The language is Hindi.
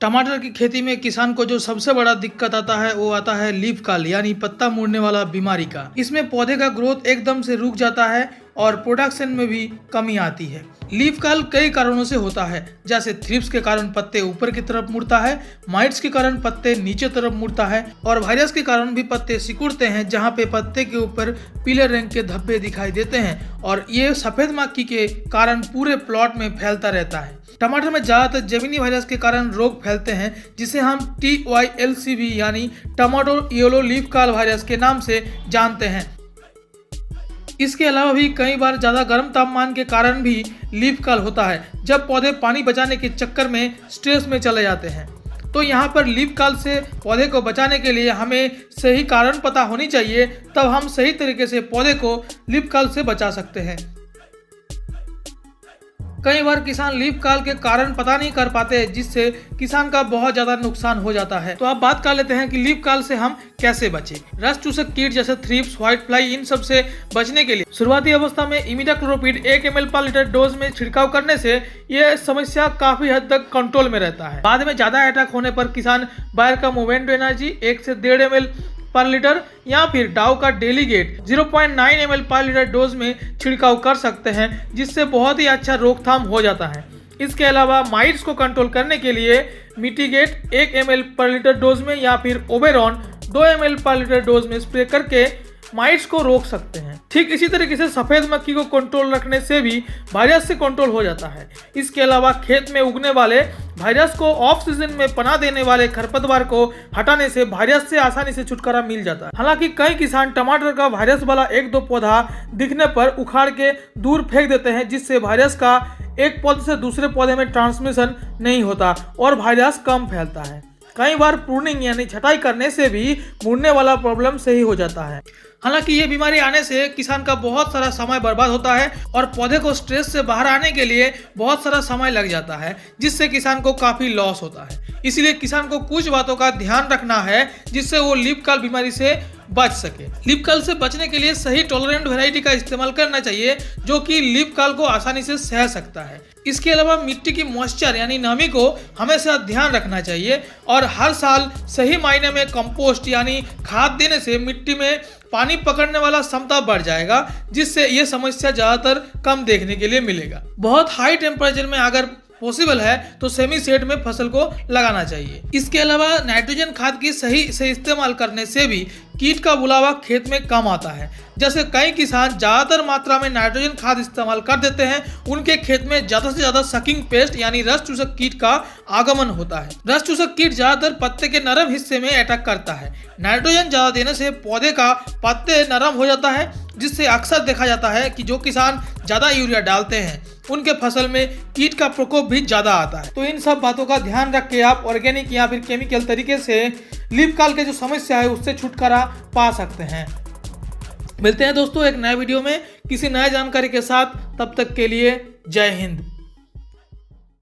टमाटर की खेती में किसान को जो सबसे बड़ा दिक्कत आता है वो आता है लीफ काल यानी पत्ता मुड़ने वाला बीमारी का। इसमें पौधे का ग्रोथ एकदम से रुक जाता है और प्रोडक्शन में भी कमी आती है। लीफ काल कई कारणों से होता है, जैसे थ्रिप्स के कारण पत्ते ऊपर की तरफ मुड़ता है, माइट्स के कारण पत्ते नीचे तरफ मुड़ता है और वायरस के कारण भी पत्ते सिकुड़ते हैं, जहां पे पत्ते के ऊपर पीले रंग के धब्बे दिखाई देते हैं और ये सफेद मक्खी के कारण पूरे प्लॉट में फैलता रहता है। टमाटर में ज्यादातर जमीनी वायरस के कारण रोग फैलते हैं, जिसे हम TYLCV यानी टमाटो येलो लीफ काल वायरस के नाम से जानते हैं। इसके अलावा भी कई बार ज्यादा गर्म तापमान के कारण भी लीफ काल होता है, जब पौधे पानी बचाने के चक्कर में स्ट्रेस में चले जाते हैं। तो यहाँ पर लीफ काल से पौधे को बचाने के लिए हमें सही कारण पता होनी चाहिए, तब हम सही तरीके से पौधे को लीफ काल से बचा सकते हैं। कई बार किसान लीफ काल के कारण पता नहीं कर पाते, जिससे किसान का बहुत ज्यादा नुकसान हो जाता है। तो अब बात कर लेते हैं कि लीफ काल से हम कैसे बचें। रस चूसक कीट जैसे थ्रिप्स, व्हाइट फ्लाई, इन सब से बचने के लिए शुरुआती अवस्था में इमिडाक्लोप्रिड 1 ml पर लीटर डोज में छिड़काव करने से यह समस्या काफी हद तक कंट्रोल में रहता है। बाद में ज्यादा अटैक होने पर किसान बायर का मोवेंटो एनर्जी 1 से 1.5 ml पर लीटर या फिर डाउ का डेलीगेट 0.9 ml पर लीटर डोज में छिड़काव कर सकते हैं, जिससे बहुत ही अच्छा रोकथाम हो जाता है। इसके अलावा माइट्स को कंट्रोल करने के लिए मिटिगेट 1 ml पर लीटर डोज में या फिर ओबेरॉन 2 ml पर लीटर डोज में स्प्रे करके माइट्स को रोक सकते हैं। ठीक इसी तरीके से सफेद मक्खी को कंट्रोल रखने से भी वायरस से कंट्रोल हो जाता है। इसके अलावा खेत में उगने वाले वायरस को ऑफ सीजन में पनाह देने वाले खरपतवार को हटाने से वायरस से आसानी से छुटकारा मिल जाता है। हालांकि कई किसान टमाटर का वायरस वाला 1-2 पौधा दिखने पर उखाड़ के दूर फेंक देते हैं, जिससे वायरस का एक पौधे से दूसरे पौधे में ट्रांसमिशन नहीं होता और वायरस कम फैलता है। कई बार प्रूनिंग यानी छटाई करने से भी मुड़ने वाला प्रॉब्लम सही हो जाता है। हालांकि ये बीमारी आने से किसान का बहुत सारा समय बर्बाद होता है और पौधे को स्ट्रेस से बाहर आने के लिए बहुत सारा समय लग जाता है, जिससे किसान को काफी लॉस होता है। इसलिए किसान को कुछ बातों का ध्यान रखना है, जिससे वो लीफ काल बीमारी से बच सके। लीफ काल से बचने के लिए सही टॉलरेंट वैरायटी का इस्तेमाल करना चाहिए, जो कि लीफ काल को आसानी से सह सकता है। इसके अलावा मिट्टी की मॉइस्चर यानी नमी को हमेशा ध्यान रखना चाहिए और हर साल सही मायने में कंपोस्ट यानी खाद देने से मिट्टी में पानी पकड़ने वाला क्षमता बढ़ जाएगा, जिससे ये समस्या ज्यादातर कम देखने के लिए मिलेगा। बहुत हाई टेम्परेचर में अगर पॉसिबल है तो सेमी शेड में फसल को लगाना चाहिए। इसके अलावा नाइट्रोजन खाद की सही से इस्तेमाल करने से भी कीट का बुलावा खेत में कम आता है। जैसे कई किसान ज्यादातर मात्रा में नाइट्रोजन खाद इस्तेमाल कर देते हैं, उनके खेत में ज्यादा से ज्यादा सकिंग पेस्ट यानी रस चूसक कीट का आगमन होता है। रस चूसक कीट ज्यादातर पत्ते के नरम हिस्से में अटैक करता है। नाइट्रोजन ज्यादा देने से पौधे का पत्ते नरम हो जाता है, जिससे अक्सर देखा जाता है कि जो किसान ज्यादा यूरिया डालते हैं उनके फसल में कीट का प्रकोप भी ज्यादा आता है। तो इन सब बातों का ध्यान रख के आप ऑर्गेनिक या फिर केमिकल तरीके से लीफ काल के जो समस्या है उससे छुटकारा पा सकते हैं। मिलते हैं दोस्तों एक नए वीडियो में किसी नए जानकारी के साथ, तब तक के लिए जय हिंद।